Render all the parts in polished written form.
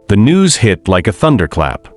The news hit like a thunderclap.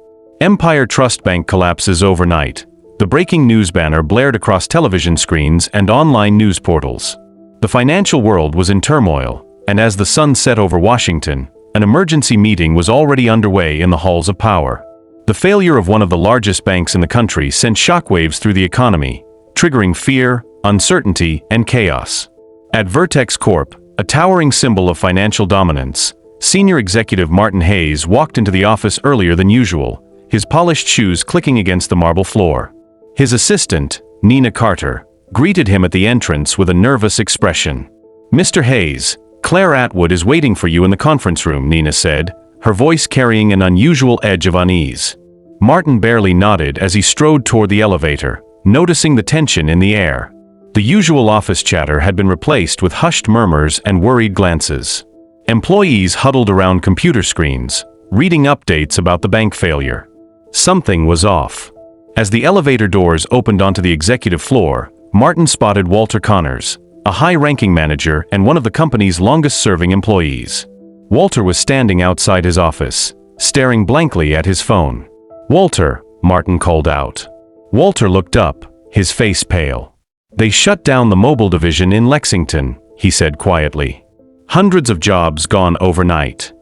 Empire Trust Bank collapses overnight. The breaking news banner blared across television screens and online news portals. The financial world was in turmoil, and as the sun set over Washington, an emergency meeting was already underway in the halls of power. The failure of one of the largest banks in the country sent shockwaves through the economy, triggering fear, uncertainty, and chaos. At Vertex Corp, a towering symbol of financial dominance, Senior Executive Martin Hayes walked into the office earlier than usual, his polished shoes clicking against the marble floor. His assistant, Nina Carter, greeted him at the entrance with a nervous expression. "Mr. Hayes, Claire Atwood is waiting for you in the conference room," Nina said, her voice carrying an unusual edge of unease. Martin barely nodded as he strode toward the elevator, noticing the tension in the air. The usual office chatter had been replaced with hushed murmurs and worried glances. Employees huddled around computer screens, reading updates about the bank failure. Something was off. As the elevator doors opened onto the executive floor, Martin spotted Walter Connors, a high-ranking manager and one of the company's longest-serving employees. Walter was standing outside his office, staring blankly at his phone. "Walter," Martin called out. Walter looked up, his face pale. "They shut down the mobile division in Lexington," he said quietly. "Hundreds of jobs gone overnight."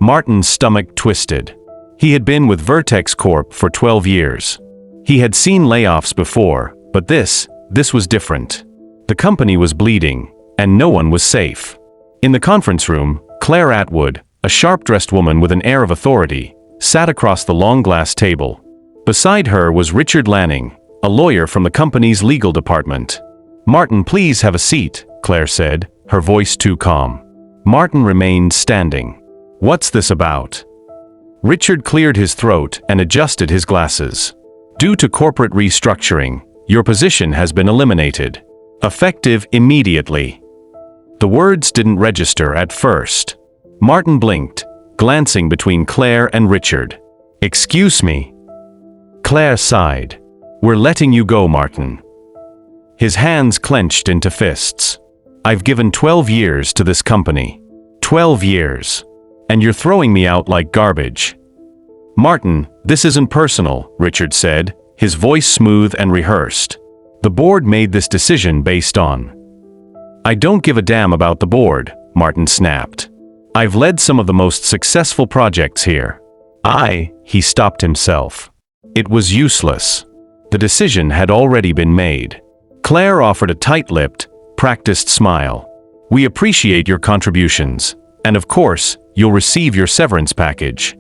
Martin's stomach twisted. He had been with Vertex Corp for 12 years. He had seen layoffs before, but this was different. The company was bleeding, and no one was safe. In the conference room, Claire Atwood, a sharp-dressed woman with an air of authority, sat across the long glass table. Beside her was Richard Lanning, a lawyer from the company's legal department. "Martin, please have a seat," Claire said, her voice too calm. Martin remained standing. "What's this about?" Richard cleared his throat and adjusted his glasses. "Due to corporate restructuring, your position has been eliminated. Effective immediately." The words didn't register at first. Martin blinked, glancing between Claire and Richard. "Excuse me." Claire sighed. "We're letting you go, Martin." His hands clenched into fists. "I've given 12 years to this company. 12 years. And you're throwing me out like garbage." "Martin, this isn't personal," Richard said, his voice smooth and rehearsed. "The board made this decision based on—" "I don't give a damn about the board," Martin snapped. "I've led some of the most successful projects here." He stopped himself. It was useless. The decision had already been made. Claire offered a tight-lipped, practiced smile. "We appreciate your contributions, and of course, you'll receive your severance package."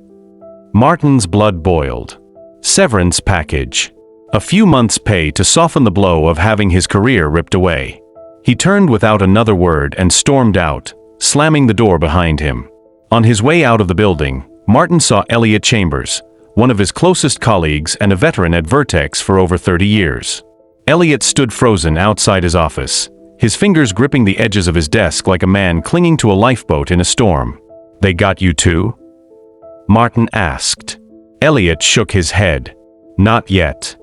Martin's blood boiled. Severance package. A few months' pay to soften the blow of having his career ripped away. He turned without another word and stormed out, slamming the door behind him. On his way out of the building, Martin saw Elliot Chambers, one of his closest colleagues and a veteran at Vertex for over 30 years. Elliot stood frozen outside his office, his fingers gripping the edges of his desk like a man clinging to a lifeboat in a storm. "They got you too?" Martin asked. Elliot shook his head. "Not yet."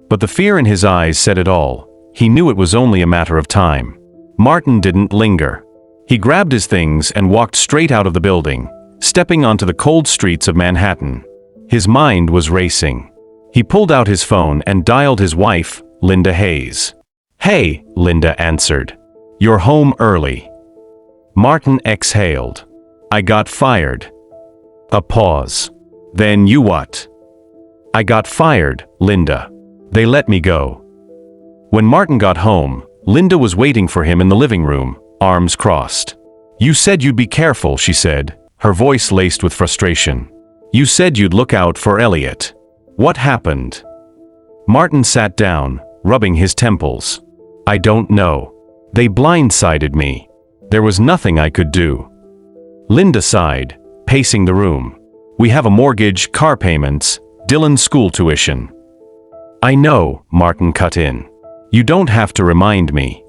But the fear in his eyes said it all. He knew it was only a matter of time. Martin didn't linger. He grabbed his things and walked straight out of the building, stepping onto the cold streets of Manhattan. His mind was racing. He pulled out his phone and dialed his wife, Linda Hayes. "Hey," Linda answered. "You're home early." Martin exhaled. "I got fired." A pause. "Then you what?" "I got fired, Linda. They let me go." When Martin got home, Linda was waiting for him in the living room, arms crossed. "You said you'd be careful," she said, her voice laced with frustration. "You said you'd look out for Elliot. What happened?" Martin sat down, rubbing his temples. "I don't know. They blindsided me. There was nothing I could do." Linda sighed, pacing the room. "We have a mortgage, car payments, Dylan's school tuition." "I know," Martin cut in. "You don't have to remind me."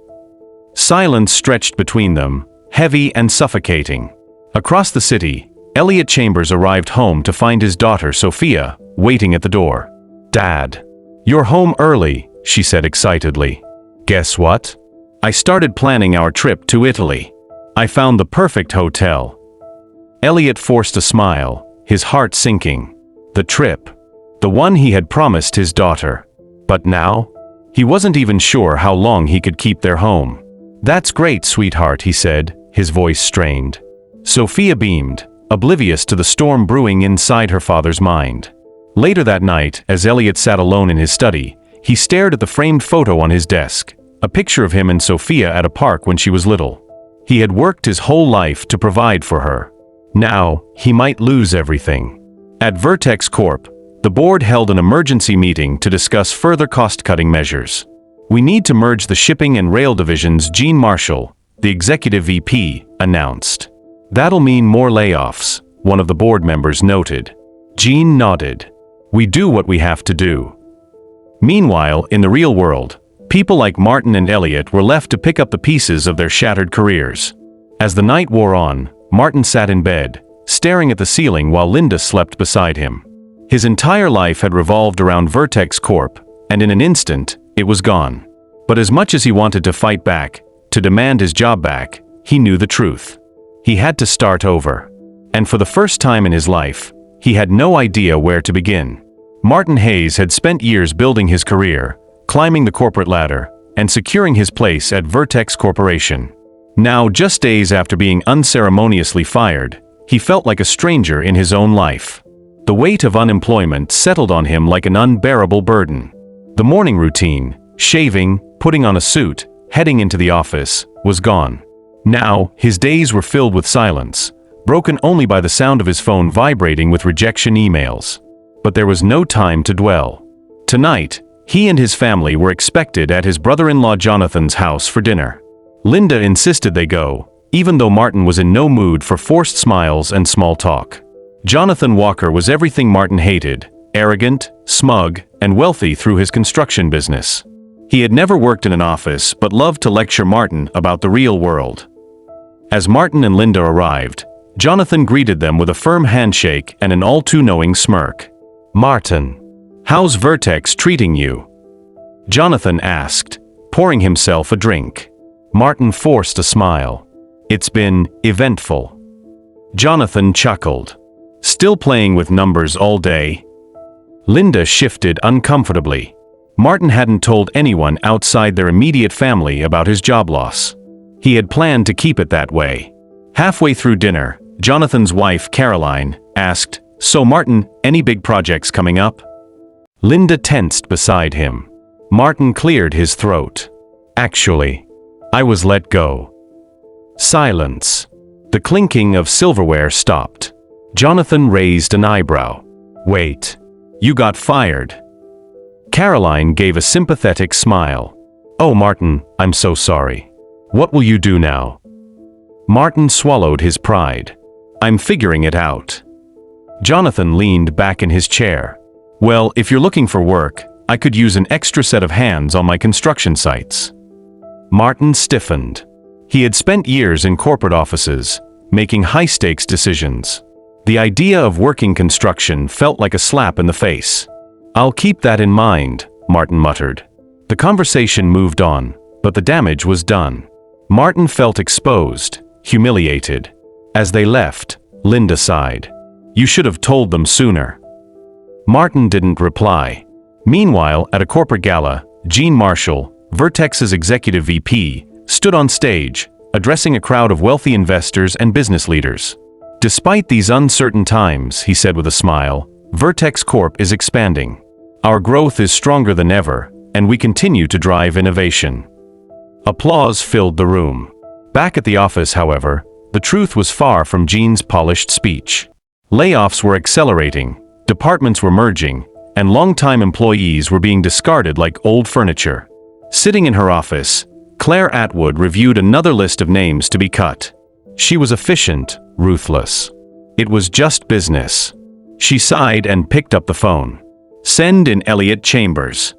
Silence stretched between them, heavy and suffocating. Across the city, Elliot Chambers arrived home to find his daughter, Sophia, waiting at the door. "Dad, you're home early," she said excitedly. "Guess what? I started planning our trip to Italy. I found the perfect hotel. Elliot forced a smile, his heart sinking. The trip. The one he had promised his daughter. But now? He wasn't even sure how long he could keep their home. That's great, sweetheart, he said, his voice strained. Sophia beamed, oblivious to the storm brewing inside her father's mind. Later that night, as Elliot sat alone in his study, he stared at the framed photo on his desk, a picture of him and Sophia at a park when she was little. He had worked his whole life to provide for her. Now, he might lose everything. At Vertex Corp, the board held an emergency meeting to discuss further cost-cutting measures. We need to merge the shipping and rail divisions, Gene Marshall, the executive VP, announced. That'll mean more layoffs, one of the board members noted. Gene nodded. We do what we have to do. Meanwhile, in the real world, people like Martin and Elliot were left to pick up the pieces of their shattered careers. As the night wore on, Martin sat in bed, staring at the ceiling while Linda slept beside him. His entire life had revolved around Vertex Corp, and in an instant, it was gone. But as much as he wanted to fight back, to demand his job back, he knew the truth. He had to start over. And for the first time in his life, he had no idea where to begin. Martin Hayes had spent years building his career, climbing the corporate ladder, and securing his place at Vertex Corporation. Now, just days after being unceremoniously fired, he felt like a stranger in his own life. The weight of unemployment settled on him like an unbearable burden. The morning routine, shaving, putting on a suit, heading into the office, was gone. Now, his days were filled with silence, broken only by the sound of his phone vibrating with rejection emails. But there was no time to dwell. Tonight, he and his family were expected at his brother-in-law Jonathan's house for dinner. Linda insisted they go, even though Martin was in no mood for forced smiles and small talk. Jonathan Walker was everything Martin hated, arrogant, smug, and wealthy through his construction business. He had never worked in an office but loved to lecture Martin about the real world. As Martin and Linda arrived, Jonathan greeted them with a firm handshake and an all-too-knowing smirk. "Martin, how's Vertex treating you?" Jonathan asked, pouring himself a drink. Martin forced a smile. "It's been eventful." Jonathan chuckled. "Still playing with numbers all day?" Linda shifted uncomfortably. Martin hadn't told anyone outside their immediate family about his job loss. He had planned to keep it that way. Halfway through dinner, Jonathan's wife, Caroline, asked, "So Martin, any big projects coming up?" Linda tensed beside him. Martin cleared his throat. "Actually, I was let go." Silence. The clinking of silverware stopped. Jonathan raised an eyebrow. "Wait, you got fired?" Caroline gave a sympathetic smile. "Oh, Martin, I'm so sorry. What will you do now?" Martin swallowed his pride. "I'm figuring it out." Jonathan leaned back in his chair. "Well, if you're looking for work, I could use an extra set of hands on my construction sites." Martin stiffened. He had spent years in corporate offices, making high-stakes decisions. The idea of working construction felt like a slap in the face. "I'll keep that in mind," Martin muttered. The conversation moved on, but the damage was done. Martin felt exposed, humiliated. As they left, Linda sighed. "You should have told them sooner." Martin didn't reply. Meanwhile, at a corporate gala, Gene Marshall, Vertex's executive VP, stood on stage, addressing a crowd of wealthy investors and business leaders. "Despite these uncertain times," he said with a smile, "Vertex Corp is expanding. Our growth is stronger than ever, and we continue to drive innovation." Applause filled the room. Back at the office, however, the truth was far from Gene's polished speech. Layoffs were accelerating, departments were merging, and longtime employees were being discarded like old furniture. Sitting in her office, Claire Atwood reviewed another list of names to be cut. She was efficient, ruthless. It was just business. She sighed and picked up the phone. "Send in Elliot Chambers."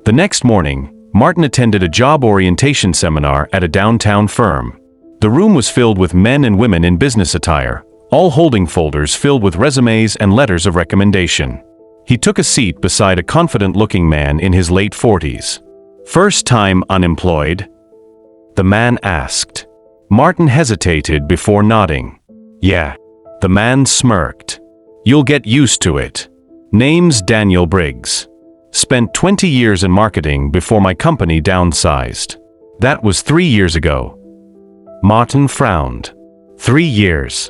The next morning, Martin attended a job orientation seminar at a downtown firm. The room was filled with men and women in business attire, all holding folders filled with resumes and letters of recommendation. He took a seat beside a confident-looking man in his late 40s. "First time unemployed?" the man asked. Martin hesitated before nodding. Yeah. The man smirked. You'll get used to it. Name's Daniel Briggs. Spent 20 years in marketing before my company downsized. That was 3 years ago. Martin frowned. 3 years.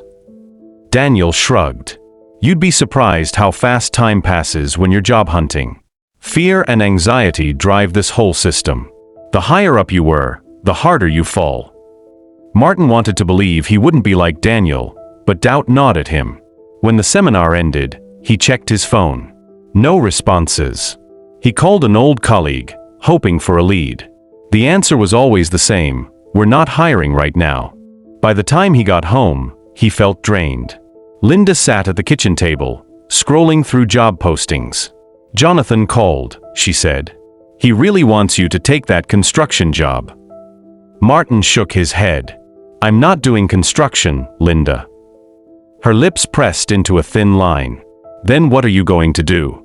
Daniel shrugged. You'd be surprised how fast time passes when you're job hunting. Fear and anxiety drive this whole system. The higher up you were, the harder you fall. Martin wanted to believe he wouldn't be like Daniel, but doubt gnawed at him. When the seminar ended, he checked his phone. No responses. He called an old colleague, hoping for a lead. The answer was always the same: we're not hiring right now. By the time he got home, he felt drained. Linda sat at the kitchen table, scrolling through job postings. Jonathan called, she said. He really wants you to take that construction job. Martin shook his head. I'm not doing construction, Linda. Her lips pressed into a thin line. Then what are you going to do?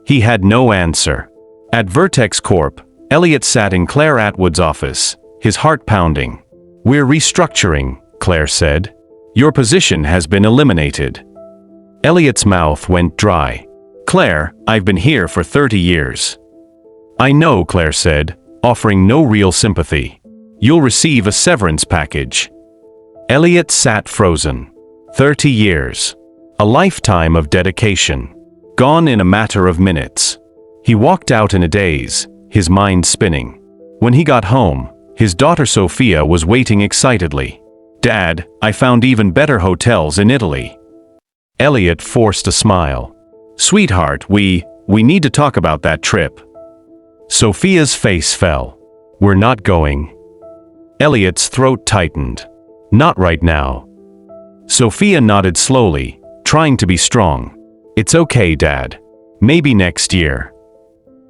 He had no answer. At Vertex Corp, Elliot sat in Claire Atwood's office, his heart pounding. We're restructuring, Claire said. Your position has been eliminated. Elliot's mouth went dry. Claire, I've been here for 30 years. I know, Claire said, offering no real sympathy. You'll receive a severance package. Elliot sat frozen. 30 years. A lifetime of dedication. Gone in a matter of minutes. He walked out in a daze, his mind spinning. When he got home, his daughter Sophia was waiting excitedly. Dad, I found even better hotels in Italy. Elliot forced a smile. Sweetheart, we need to talk about that trip. Sophia's face fell. We're not going. Elliot's throat tightened. Not right now. Sophia nodded slowly, trying to be strong. It's okay, Dad. Maybe next year.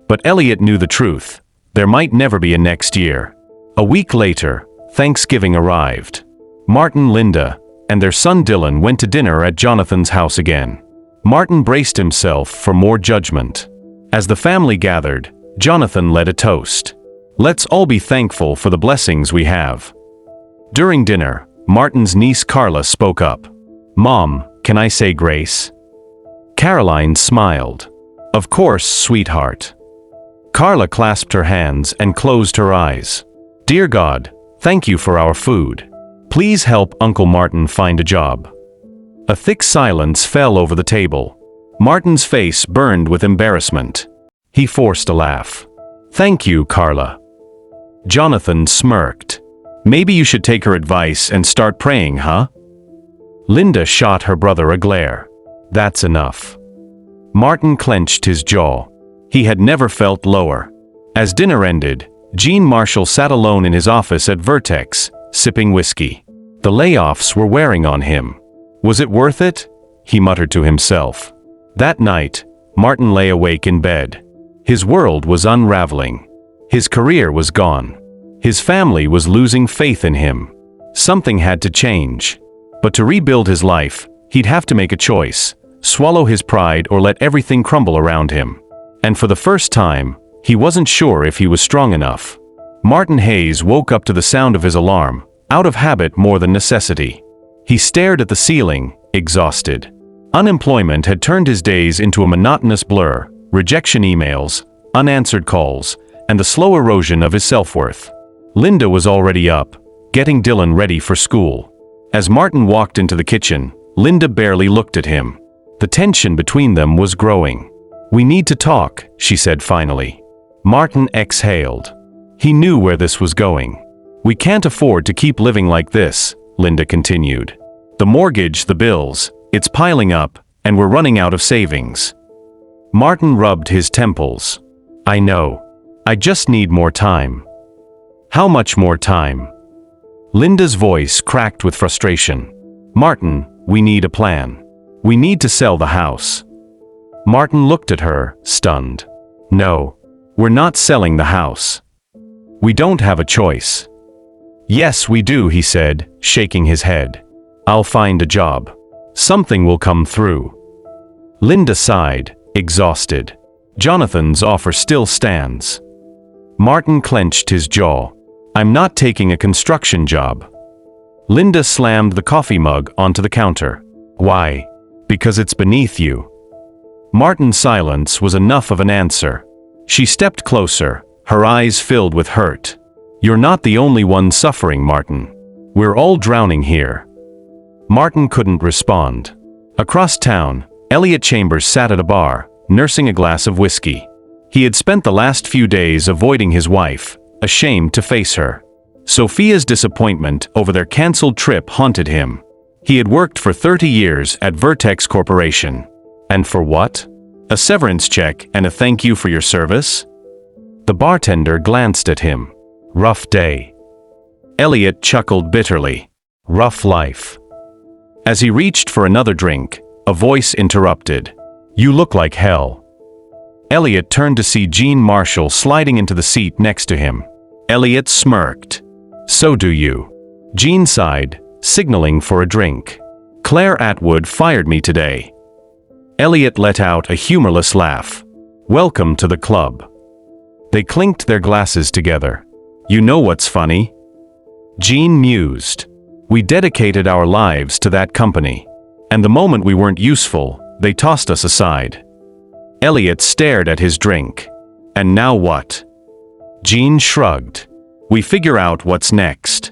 But Elliot knew the truth. There might never be a next year. A week later, Thanksgiving arrived. Martin, Linda, and their son Dylan went to dinner at Jonathan's house again. Martin braced himself for more judgment. As the family gathered, Jonathan led a toast. Let's all be thankful for the blessings we have. During dinner, Martin's niece Carla spoke up. Mom, can I say grace? Caroline smiled. Of course, sweetheart. Carla clasped her hands and closed her eyes. Dear God, thank you for our food. Please help Uncle Martin find a job. A thick silence fell over the table. Martin's face burned with embarrassment. He forced a laugh. Thank you, Carla. Jonathan smirked. Maybe you should take her advice and start praying, huh? Linda shot her brother a glare. That's enough. Martin clenched his jaw. He had never felt lower. As dinner ended, Gene Marshall sat alone in his office at Vertex, sipping whiskey. The layoffs were wearing on him. Was it worth it? He muttered to himself. That night, Martin lay awake in bed. His world was unraveling. His career was gone. His family was losing faith in him. Something had to change. But to rebuild his life, he'd have to make a choice: swallow his pride or let everything crumble around him. And for the first time, he wasn't sure if he was strong enough. Martin Hayes woke up to the sound of his alarm, out of habit more than necessity. He stared at the ceiling, exhausted. Unemployment had turned his days into a monotonous blur: rejection emails, unanswered calls, and the slow erosion of his self-worth. Linda was already up, getting Dylan ready for school. As Martin walked into the kitchen, Linda barely looked at him. The tension between them was growing. We need to talk, she said finally. Martin exhaled. He knew where this was going. We can't afford to keep living like this, Linda continued. The mortgage, the bills, it's piling up, and we're running out of savings. Martin rubbed his temples. I know. I just need more time. How much more time? Linda's voice cracked with frustration. Martin, we need a plan. We need to sell the house. Martin looked at her, stunned. No, we're not selling the house. We don't have a choice. Yes, we do, he said, shaking his head. I'll find a job. Something will come through. Linda sighed, exhausted. Jonathan's offer still stands. Martin clenched his jaw. I'm not taking a construction job. Linda slammed the coffee mug onto the counter. Why? Because it's beneath you. Martin's silence was enough of an answer. She stepped closer, her eyes filled with hurt. You're not the only one suffering, Martin. We're all drowning here. Martin couldn't respond. Across town, Elliot Chambers sat at a bar, nursing a glass of whiskey. He had spent the last few days avoiding his wife, ashamed to face her. Sophia's disappointment over their cancelled trip haunted him. He had worked for 30 years at Vertex Corporation. And for what? A severance check and a thank you for your service? The bartender glanced at him. Rough day. Elliot chuckled bitterly. Rough life. As he reached for another drink, a voice interrupted. You look like hell. Elliot turned to see Jean Marshall sliding into the seat next to him. Elliot smirked. So do you. Jean sighed, signaling for a drink. Claire Atwood fired me today. Elliot let out a humorless laugh. Welcome to the club. They clinked their glasses together. You know what's funny? Jean mused. We dedicated our lives to that company. And the moment we weren't useful, they tossed us aside. Elliot stared at his drink. And now what? Jean shrugged. We figure out what's next.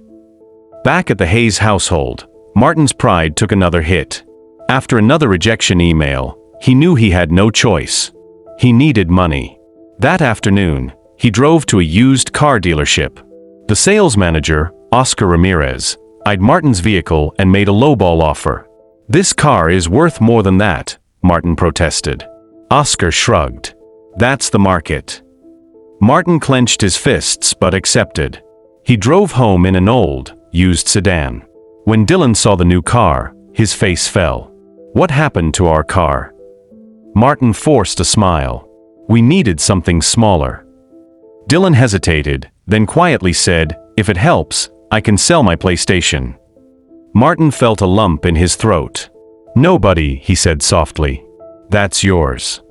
Back at the Hayes household, Martin's pride took another hit. After another rejection email, he knew he had no choice. He needed money. That afternoon, he drove to a used car dealership. The sales manager, Oscar Ramirez, eyed Martin's vehicle and made a lowball offer. This car is worth more than that, Martin protested. Oscar shrugged. That's the market. Martin clenched his fists but accepted. He drove home in an old, used sedan. When Dylan saw the new car, his face fell. What happened to our car? Martin forced a smile. We needed something smaller. Dylan hesitated, then quietly said, if it helps, I can sell my PlayStation. Martin felt a lump in his throat. Nobody, he said softly. That's yours.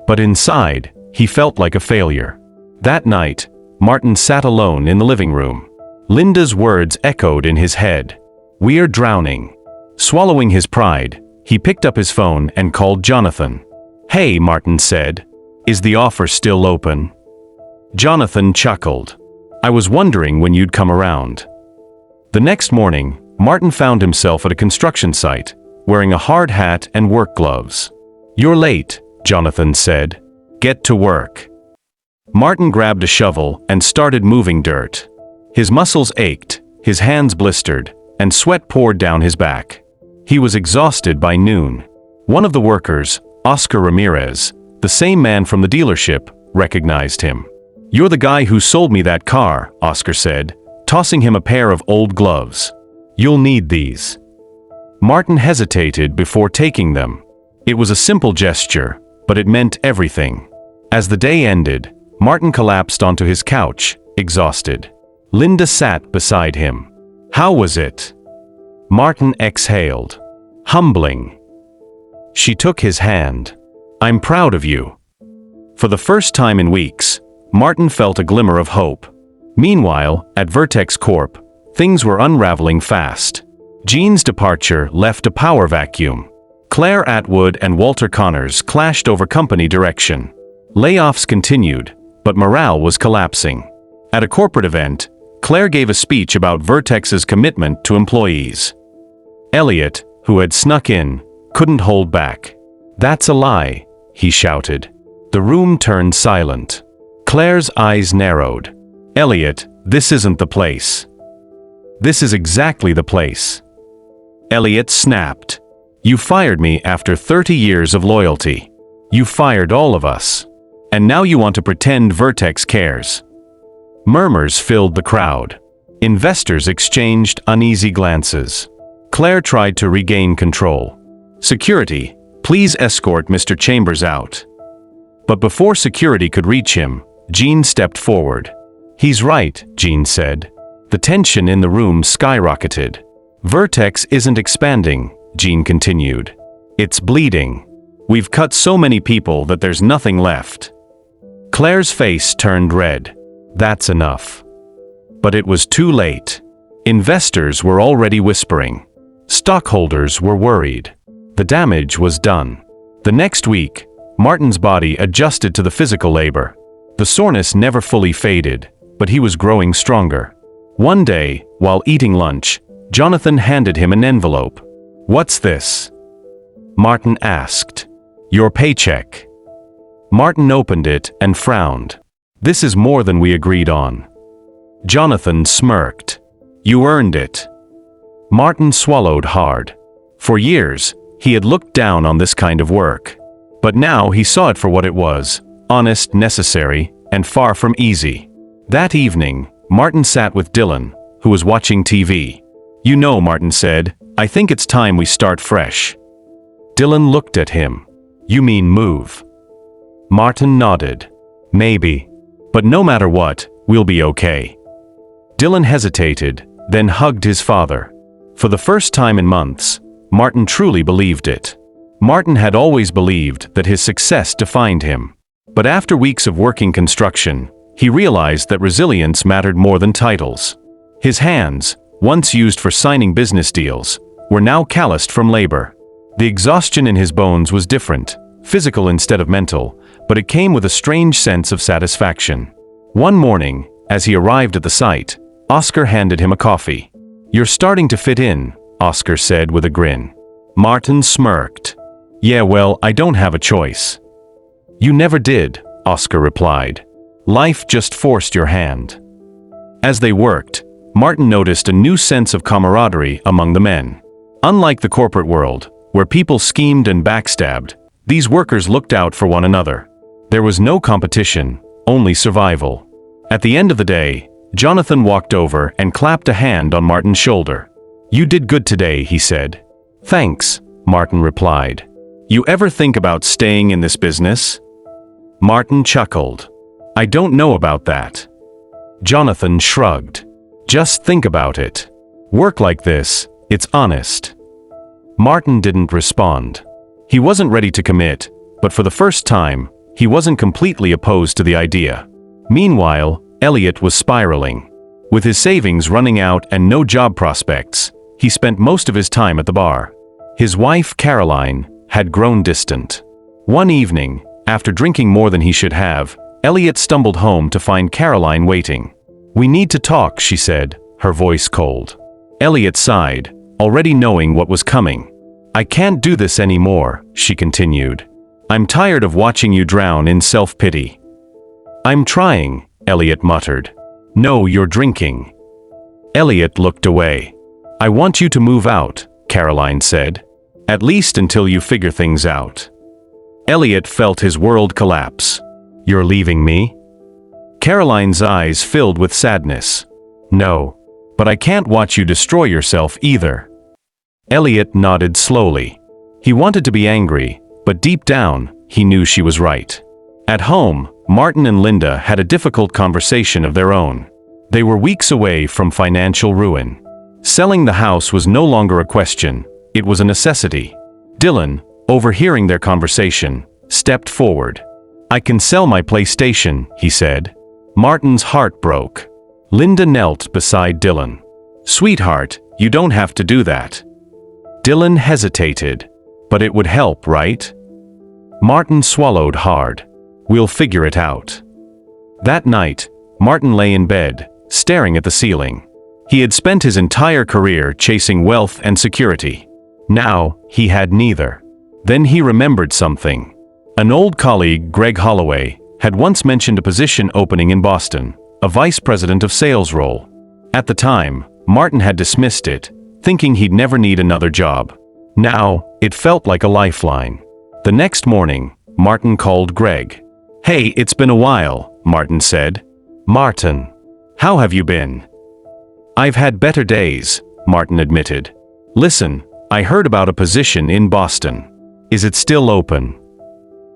But inside, he felt like a failure. That night, Martin sat alone in the living room. Linda's words echoed in his head. We're drowning. Swallowing his pride, he picked up his phone and called Jonathan. Hey, Martin said. Is the offer still open? Jonathan chuckled. I was wondering when you'd come around. The next morning, Martin found himself at a construction site, wearing a hard hat and work gloves. You're late, Jonathan said. Get to work. Martin grabbed a shovel and started moving dirt. His muscles ached, his hands blistered, and sweat poured down his back. He was exhausted by noon. One of the workers, Oscar Ramirez, the same man from the dealership, recognized him. You're the guy who sold me that car, Oscar said, tossing him a pair of old gloves. You'll need these. Martin hesitated before taking them. It was a simple gesture, but it meant everything. As the day ended, Martin collapsed onto his couch, exhausted. Linda sat beside him. How was it? Martin exhaled. Humbling. She took his hand. I'm proud of you. For the first time in weeks, Martin felt a glimmer of hope. Meanwhile, at Vertex Corp, things were unraveling fast. Jean's departure left a power vacuum. Claire Atwood and Walter Connors clashed over company direction. Layoffs continued, but morale was collapsing. At a corporate event, Claire gave a speech about Vertex's commitment to employees. Elliot, who had snuck in, couldn't hold back. That's a lie, he shouted. The room turned silent. Claire's eyes narrowed. Elliot, this isn't the place. This is exactly the place. Elliot snapped. You fired me after 30 years of loyalty. You fired all of us. And now you want to pretend Vertex cares. Murmurs filled the crowd. Investors exchanged uneasy glances. Claire tried to regain control. Security, please escort Mr. Chambers out. But before security could reach him, Jean stepped forward. He's right, Jean said. The tension in the room skyrocketed. Vertex isn't expanding, Jean continued. It's bleeding. We've cut so many people that there's nothing left. Claire's face turned red. That's enough. But it was too late. Investors were already whispering. Stockholders were worried. The damage was done. The next week, Martin's body adjusted to the physical labor. The soreness never fully faded, but he was growing stronger. One day, while eating lunch, Jonathan handed him an envelope. "What's this?" Martin asked. "Your paycheck." Martin opened it and frowned. "This is more than we agreed on." Jonathan smirked. "You earned it." Martin swallowed hard. For years, he had looked down on this kind of work. But now he saw it for what it was: honest, necessary, and far from easy. That evening, Martin sat with Dylan, who was watching TV. "You know," Martin said, "I think it's time we start fresh." Dylan looked at him. "You mean move?" Martin nodded. "Maybe. But no matter what, we'll be okay." Dylan hesitated, then hugged his father. For the first time in months, Martin truly believed it. Martin had always believed that his success defined him. But after weeks of working construction, he realized that resilience mattered more than titles. His hands, once used for signing business deals, were now calloused from labor. The exhaustion in his bones was different, physical instead of mental, but it came with a strange sense of satisfaction. One morning, as he arrived at the site, Oscar handed him a coffee. "You're starting to fit in," Oscar said with a grin. Martin smirked. "Yeah, well, I don't have a choice." "You never did," Oscar replied. "Life just forced your hand." As they worked, Martin noticed a new sense of camaraderie among the men. Unlike the corporate world, where people schemed and backstabbed, these workers looked out for one another. There was no competition, only survival. At the end of the day, Jonathan walked over and clapped a hand on Martin's shoulder. "You did good today," he said. "Thanks," Martin replied. "You ever think about staying in this business?" Martin chuckled. "I don't know about that." Jonathan shrugged. "Just think about it. Work like this, it's honest." Martin didn't respond. He wasn't ready to commit, but for the first time, he wasn't completely opposed to the idea. Meanwhile, Elliot was spiraling. With his savings running out and no job prospects, he spent most of his time at the bar. His wife, Caroline, had grown distant. One evening, after drinking more than he should have, Elliot stumbled home to find Caroline waiting. "We need to talk," she said, her voice cold. Elliot sighed, already knowing what was coming. "I can't do this anymore," she continued. "I'm tired of watching you drown in self-pity." "I'm trying," Elliot muttered. "No, you're drinking." Elliot looked away. "I want you to move out," Caroline said. "At least until you figure things out." Elliot felt his world collapse. "You're leaving me?" Caroline's eyes filled with sadness. "No. But I can't watch you destroy yourself either." Elliot nodded slowly. He wanted to be angry, but deep down, he knew she was right. At home, Martin and Linda had a difficult conversation of their own. They were weeks away from financial ruin. Selling the house was no longer a question, it was a necessity. Dylan, overhearing their conversation, stepped forward. "I can sell my PlayStation," he said. Martin's heart broke. Linda knelt beside Dylan. "Sweetheart, you don't have to do that." Dylan hesitated. "But it would help, right?" Martin swallowed hard. "We'll figure it out." That night, Martin lay in bed, staring at the ceiling. He had spent his entire career chasing wealth and security. Now, he had neither. Then he remembered something. An old colleague, Greg Holloway, had once mentioned a position opening in Boston, a vice president of sales role. At the time, Martin had dismissed it, thinking he'd never need another job. Now, it felt like a lifeline. The next morning, Martin called Greg. "Hey, it's been a while," Martin said. "Martin, how have you been?" "I've had better days," Martin admitted. "Listen, I heard about a position in Boston. Is it still open?"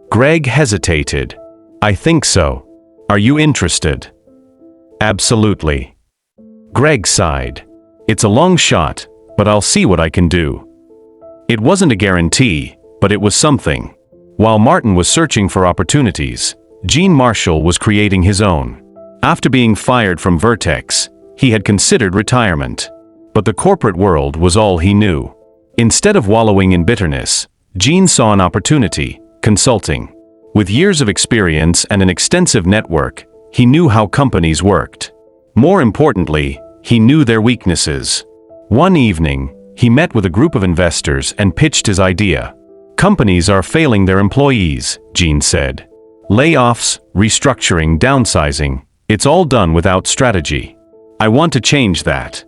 Greg hesitated. "I think so. Are you interested?" "Absolutely." Greg sighed. "It's a long shot, but I'll see what I can do." It wasn't a guarantee, but it was something. While Martin was searching for opportunities, Gene Marshall was creating his own. After being fired from Vertex, he had considered retirement. but the corporate world was all he knew. Instead of wallowing in bitterness, Gene saw an opportunity: consulting. With years of experience and an extensive network, he knew how companies worked. More importantly, he knew their weaknesses. One evening, he met with a group of investors and pitched his idea. "Companies are failing their employees," Gene said. "Layoffs, restructuring, downsizing, it's all done without strategy. I want to change that."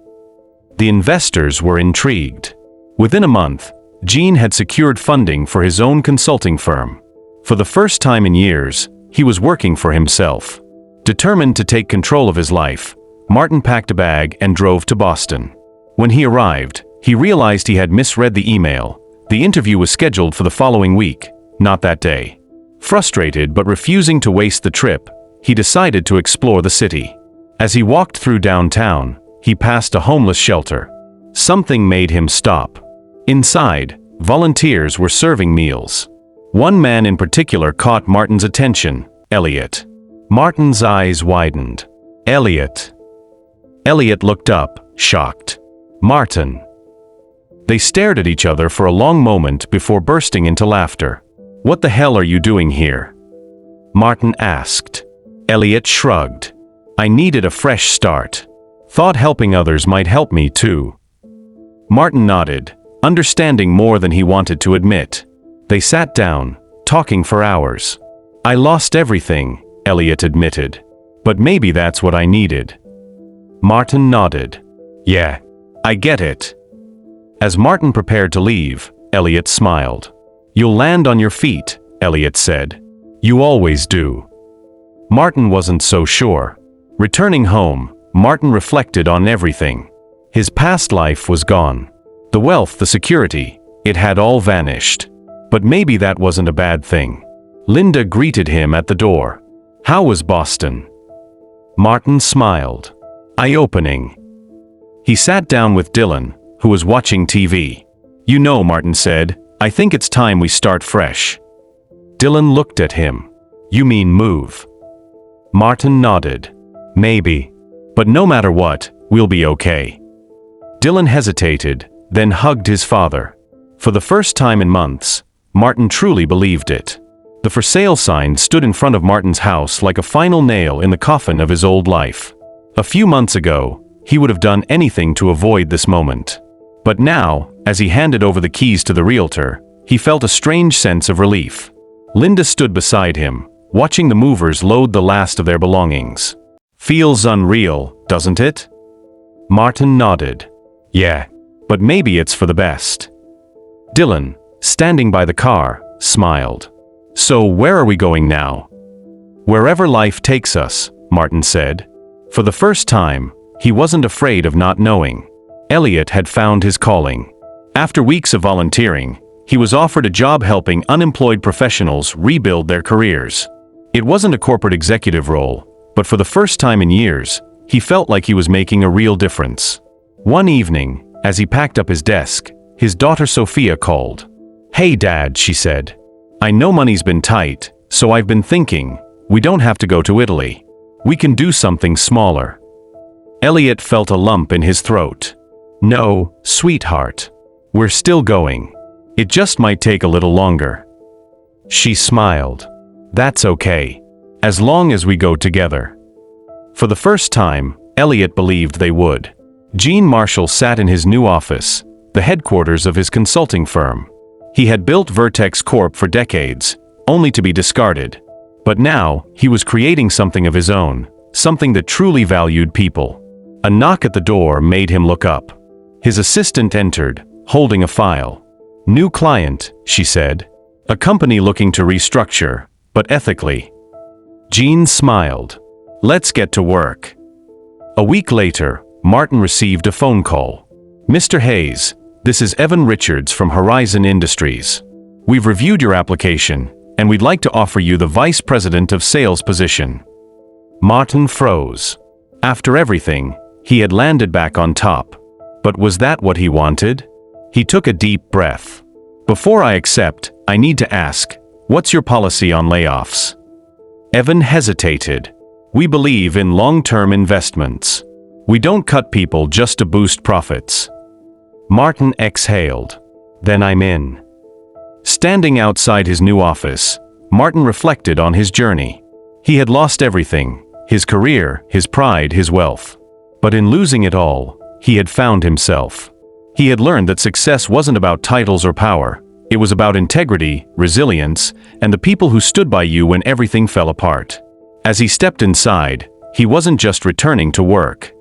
The investors were intrigued. Within a month, Gene had secured funding for his own consulting firm. For the first time in years, he was working for himself. Determined to take control of his life, Martin packed a bag and drove to Boston. When he arrived, he realized he had misread the email. The interview was scheduled for the following week, not that day. Frustrated but refusing to waste the trip, he decided to explore the city. As he walked through downtown, he passed a homeless shelter. Something made him stop. Inside, volunteers were serving meals. One man in particular caught Martin's attention: Elliot. Martin's eyes widened. "Elliot." Elliot looked up, shocked. "Martin." They stared at each other for a long moment before bursting into laughter. "What the hell are you doing here?" Martin asked. Elliot shrugged. "I needed a fresh start. Thought helping others might help me too." Martin nodded, understanding more than he wanted to admit. They sat down, talking for hours. "I lost everything," Elliot admitted. "But maybe that's what I needed." Martin nodded. "Yeah, I get it." As Martin prepared to leave, Elliot smiled. "You'll land on your feet," Elliot said. "You always do." Martin wasn't so sure. Returning home, Martin reflected on everything. His past life was gone. The wealth, the security, it had all vanished. But maybe that wasn't a bad thing. Linda greeted him at the door. "How was Boston?" Martin smiled. "Eye-opening." He sat down with Dylan, who was watching TV. "You know," Martin said, "I think it's time we start fresh." Dylan looked at him. "You mean move?" Martin nodded. "Maybe. But no matter what, we'll be okay." Dylan hesitated, then hugged his father. For the first time in months, Martin truly believed it. The for sale sign stood in front of Martin's house like a final nail in the coffin of his old life. A few months ago, he would have done anything to avoid this moment. But now, as he handed over the keys to the realtor, he felt a strange sense of relief. Linda stood beside him, watching the movers load the last of their belongings. "Feels unreal, doesn't it?" Martin nodded. "Yeah, but maybe it's for the best." Dylan, standing by the car, smiled. "So where are we going now?" "Wherever life takes us," Martin said. For the first time, he wasn't afraid of not knowing. Elliot had found his calling. After weeks of volunteering, he was offered a job helping unemployed professionals rebuild their careers. It wasn't a corporate executive role, but for the first time in years, he felt like he was making a real difference. One evening, as he packed up his desk, his daughter Sophia called. "Hey Dad," she said. "I know money's been tight, so I've been thinking, we don't have to go to Italy. We can do something smaller." Elliot felt a lump in his throat. "No, sweetheart. We're still going. It just might take a little longer." She smiled. "That's okay. As long as we go together." For the first time, Elliot believed they would. Gene Marshall sat in his new office, the headquarters of his consulting firm. He had built Vertex Corp for decades, only to be discarded. But now, he was creating something of his own, something that truly valued people. A knock at the door made him look up. His assistant entered, holding a file. "New client," she said. "A company looking to restructure, but ethically." Gene smiled. "Let's get to work." A week later, Martin received a phone call. "Mr. Hayes, this is Evan Richards from Horizon Industries. We've reviewed your application, and we'd like to offer you the Vice President of Sales position." Martin froze. After everything, he had landed back on top. But was that what he wanted? He took a deep breath. "Before I accept, I need to ask, what's your policy on layoffs?" Evan hesitated. "We believe in long-term investments. We don't cut people just to boost profits. Martin exhaled. Then I'm in. Standing outside his new office, Martin reflected on his journey. He had lost everything: his career, his pride, his wealth. But in losing it all, he had found himself. He had learned that success wasn't about titles or power. It was about integrity, resilience, and the people who stood by you when everything fell apart. As he stepped inside, he wasn't just returning to work.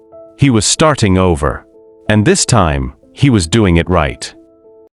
He was starting over. And this time, he was doing it right.